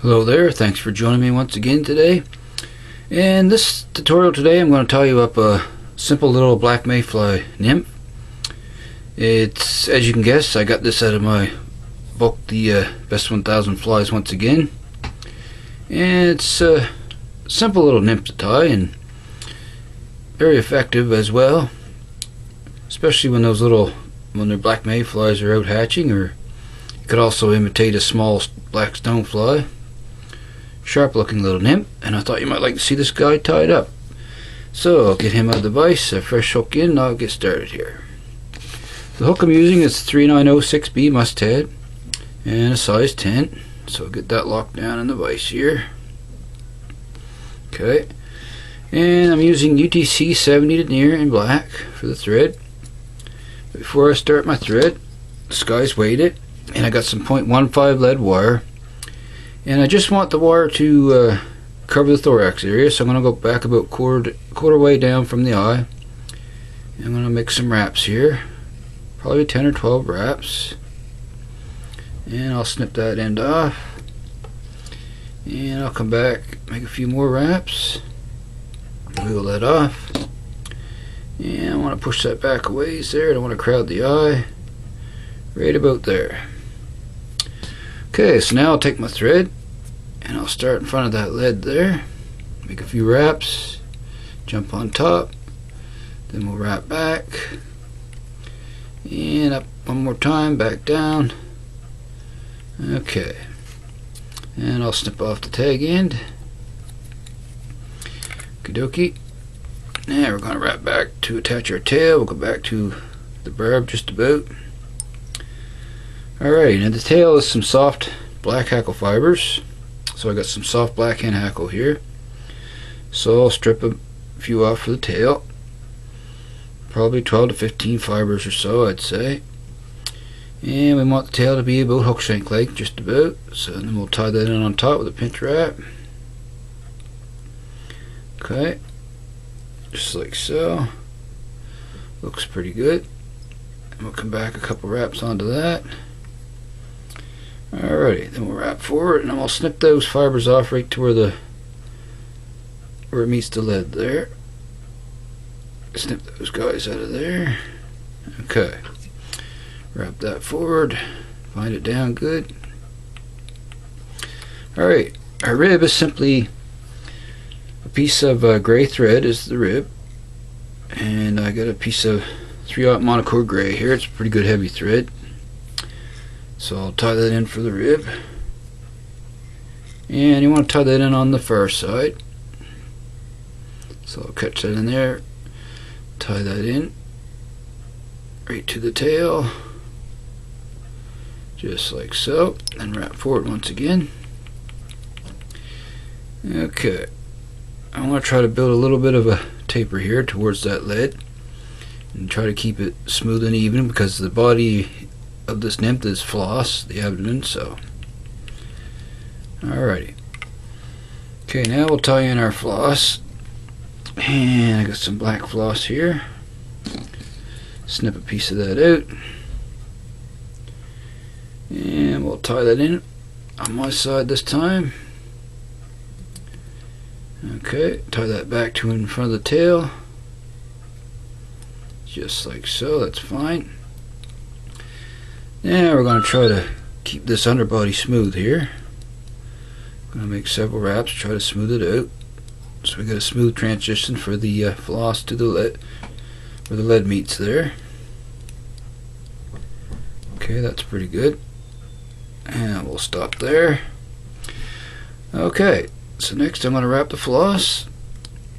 Hello there, thanks for joining me once again today. In this tutorial today I'm going to tie you up a simple little black mayfly nymph. It's, as you can guess, I got this out of my book, the Best 1000 Flies once again. And it's a simple little nymph to tie and very effective as well. Especially when their black mayflies are out hatching, or you could also imitate a small black stonefly. Sharp looking little nymph, and I thought you might like to see this guy tied up. So I'll get him out of the vise, a fresh hook in, and I'll get started here. The hook I'm using is 3906B mustad and a size 10, so I'll get that locked down in the vise here. Okay, and I'm using UTC 70 denier in black for the thread. Before I start my thread, the sky's weighted, and I got some 0.15 lead wire. And I just want the wire to cover the thorax area, so I'm going to go back about quarter way down from the eye. I'm going to make some wraps here, probably 10 or 12 wraps. And I'll snip that end off. And I'll come back, make a few more wraps, wheel that off. And I want to push that back a ways there, I don't want to crowd the eye. Right about there. Okay, so now I'll take my thread and I'll start in front of that lead there, make a few wraps, jump on top, then we'll wrap back and up one more time, back down. Okay, and I'll snip off the tag end. Okie dokie. Now we're going to wrap back to attach our tail. We'll go back to the barb just about. Alright, now the tail is some soft black hackle fibers. So I got some soft black hen hackle here. So I'll strip a few off for the tail. Probably 12 to 15 fibers or so, I'd say. And we want the tail to be about hook shank length, just about. So then we'll tie that in on top with a pinch wrap. Okay, just like so. Looks pretty good. And we'll come back a couple wraps onto that. Alrighty, then we'll wrap forward, and I'm going to snip those fibers off right to where it meets the lead there. Snip those guys out of there. Okay, wrap that forward, find it down good. Alright, our rib is simply a piece of gray thread is the rib, and I got a piece of 3/0 monocore gray here. It's a pretty good heavy thread. So I'll tie that in for the rib, and you want to tie that in on the far side. So I'll catch that in there, tie that in right to the tail, just like so, and wrap forward once again. Okay, I want to try to build a little bit of a taper here towards that lead and try to keep it smooth and even, because the body of this nymph is floss, the abdomen. So alrighty, okay, now we'll tie in our floss, and I got some black floss here. Snip a piece of that out, and we'll tie that in on my side this time. Okay, tie that back to in front of the tail, just like so. That's fine. Now we're going to try to keep this underbody smooth here. I'm going to make several wraps, try to smooth it out, so we got a smooth transition for the floss to the lead, where the lead meets there. Okay, that's pretty good, and we'll stop there. Okay, so next I'm going to wrap the floss.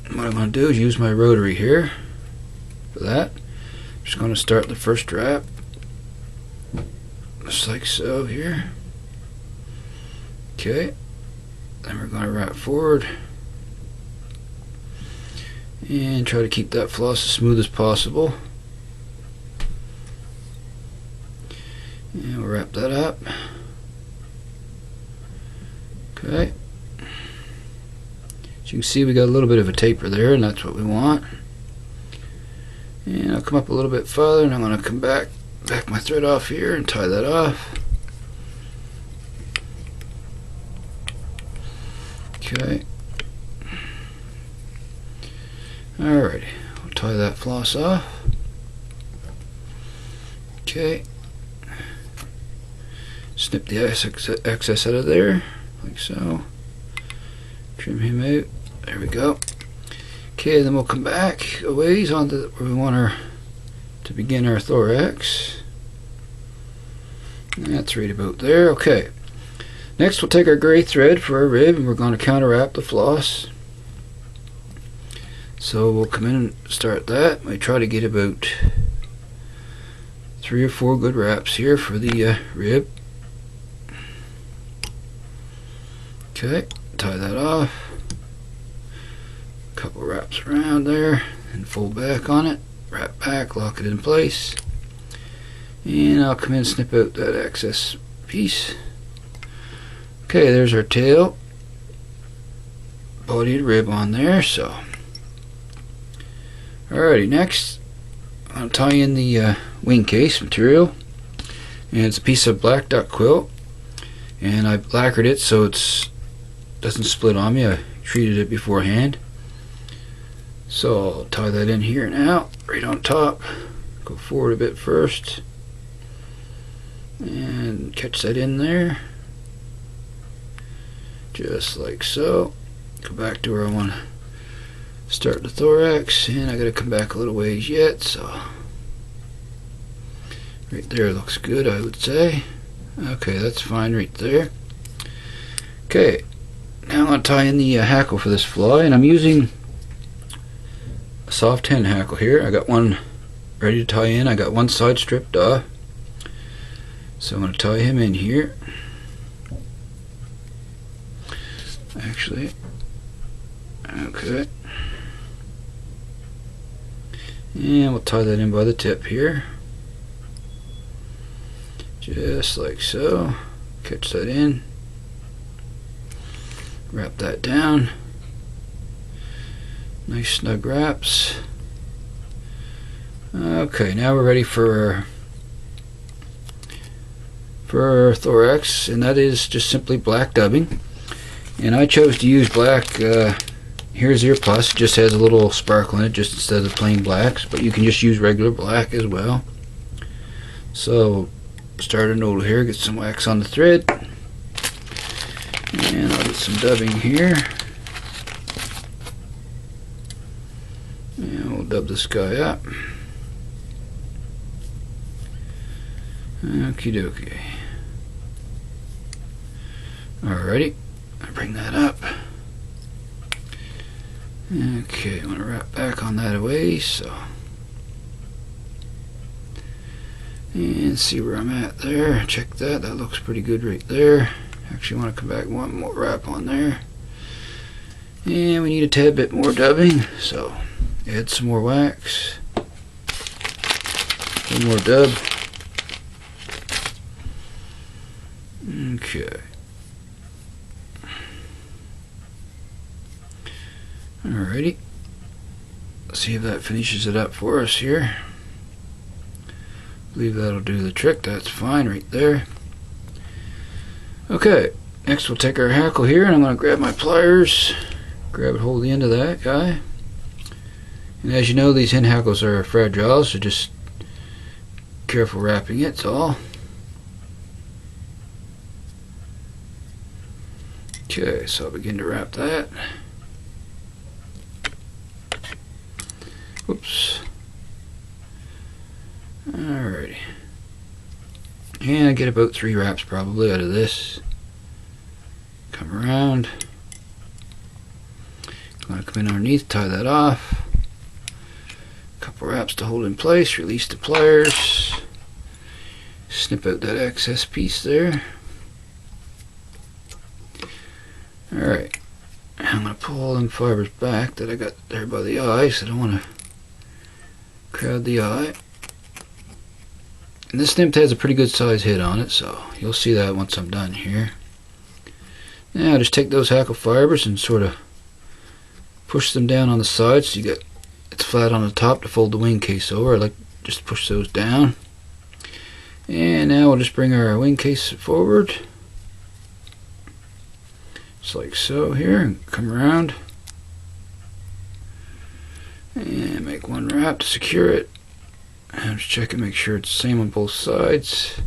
What I'm going to do is use my rotary here for that. I'm just going to start the first wrap, just like so here. Okay, then we're going to wrap forward and try to keep that floss as smooth as possible. And we'll wrap that up. Okay, as you can see, we got a little bit of a taper there, and that's what we want. And I'll come up a little bit farther, and I'm going to come back my thread off here and tie that off. Okay. Alrighty, we'll tie that floss off. Okay. Snip the excess out of there, like so. Trim him out. There we go. Okay, then we'll come back a ways onto where we want to begin our thorax. That's right about there. Okay. Next we'll take our gray thread for our rib and we're going to counter wrap the floss. So we'll come in and start that. I try to get about 3 or 4 good wraps here for the rib. Okay, tie that off. Couple wraps around there and fold back on it. Wrap back, lock it in place. And I'll come in and snip out that excess piece. Okay, there's our tail. Bodied rib on there, so. Alrighty, next I'll tie in the wing case material. And it's a piece of black duck quill. And I lacquered it so it doesn't split on me. I treated it beforehand. So I'll tie that in here now, right on top. Go forward a bit first. And catch that in there. Just like so. Go back to where I want to start the thorax. And I gotta come back a little ways yet, so. Right there looks good, I would say. Okay, that's fine right there. Okay, now I'm going to tie in the hackle for this fly, and I'm using a soft hen hackle here. I got one ready to tie in. I got one side stripped off, so I'm going to tie him in here. Actually, okay, and we'll tie that in by the tip here, just like so. Catch that in. Wrap that down. Nice snug wraps. Okay, now we're ready for our thorax, and that is just simply black dubbing. And I chose to use black. Here's Ear Plus. It just has a little sparkle in it, just instead of plain blacks. But you can just use regular black as well. So start a note here. Get some wax on the thread. And I'll get some dubbing here. And we'll dub this guy up. Okie dokie. Alrighty. I bring that up. Okay, I'm going to wrap back on that away, so. And see where I'm at there. Check that. That looks pretty good right there. Actually want to come back one more wrap on there. And we need a tad bit more dubbing, so add some more wax. One more dub. Okay. Alrighty. Let's see if that finishes it up for us here. I believe that'll do the trick. That's fine right there. Okay, next we'll take our hackle here, and I'm going to grab my pliers, grab it, hold the end of that guy. And as you know, these hen hackles are fragile, so just careful wrapping it, that's all. Okay, so I'll begin to wrap that. Whoops. Alrighty. And I get about 3 wraps probably out of this. Come around. I'm going to come in underneath, tie that off. Couple wraps to hold in place, release the pliers. Snip out that excess piece there. Alright. I'm going to pull all them fibers back that I got there by the eye, so I don't want to crowd the eye. And this nymph has a pretty good size head on it, so you'll see that once I'm done here. Now just take those hackle fibers and sort of push them down on the sides so you get it's flat on the top to fold the wing case over. I like just push those down. And now we'll just bring our wing case forward. just like so here, and come around and make one wrap to secure it. And just check and make sure it's the same on both sides.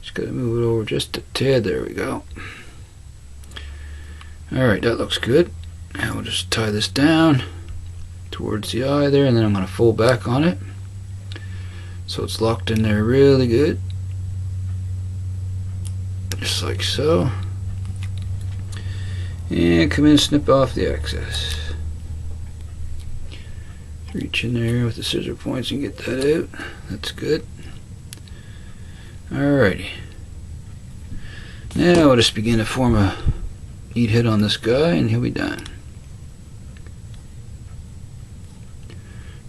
Just gotta move it over just a tad. There we go. Alright, that looks good. Now we'll just tie this down towards the eye there, and then I'm going to fold back on it so it's locked in there really good. Just like so. And come in and snip off the excess. Reach in there with the scissor points and get that out. That's good. Alrighty. Now I'll just begin to form a neat head on this guy and he'll be done.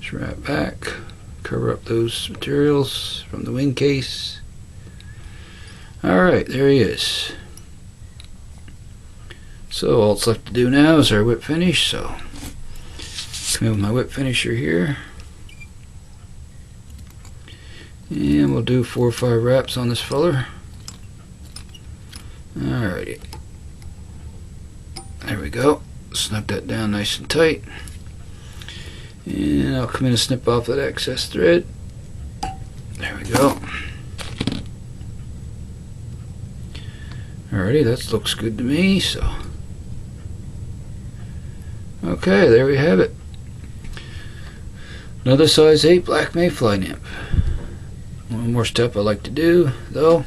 Just wrap back, cover up those materials from the wing case. Alright, there he is. So all that's left to do now is our whip finish. So come in with my whip finisher here, and we'll do 4 or 5 wraps on this feller. Alrighty, there we go. Snap that down nice and tight, and I'll come in and snip off that excess thread. There we go. Alrighty, that looks good to me. So okay, there we have it. Another size 8 black mayfly nymph. One more step I like to do though.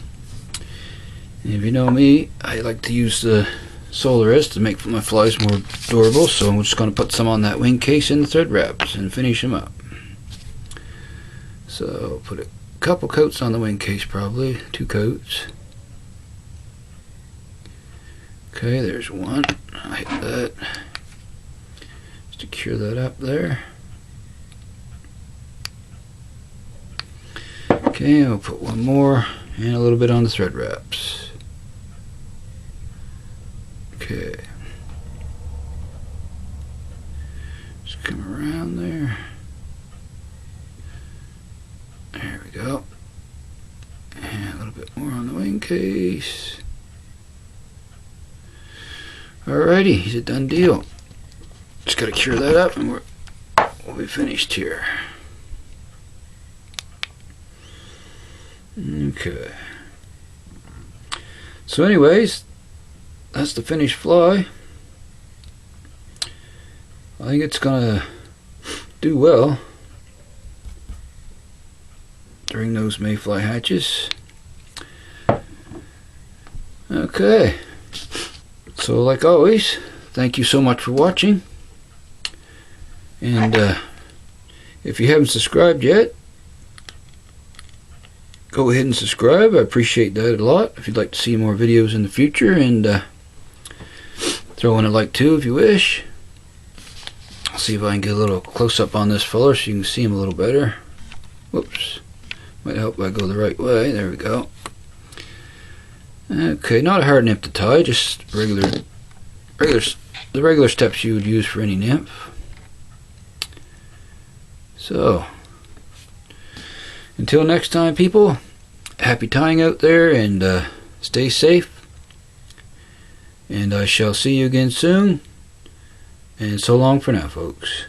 And if you know me, I like to use the Solaris to make my flies more durable, so I'm just going to put some on that wing case in the thread wraps and finish them up. So put a couple coats on the wing case, probably 2 coats. Okay, there's one. I hit that. Secure that up there. Okay, I'll put one more and a little bit on the thread wraps. Okay. Just come around there. There we go. And a little bit more on the wing case. Alrighty, he's a done deal. Just gotta cure that up and we'll be finished here. Okay. So anyways, that's the finished fly. I think it's gonna do well during those mayfly hatches. Okay. So like always, thank you so much for watching. And if you haven't subscribed yet, go ahead and subscribe. I appreciate that a lot. If you'd like to see more videos in the future, and throw in a like too if you wish. I'll see if I can get a little close up on this fella so you can see him a little better. Whoops. Might help if I go the right way. There we go. Okay, not a hard nymph to tie, just the regular steps you would use for any nymph. So, until next time, people, happy tying out there, and stay safe. And I shall see you again soon. And so long for now, folks.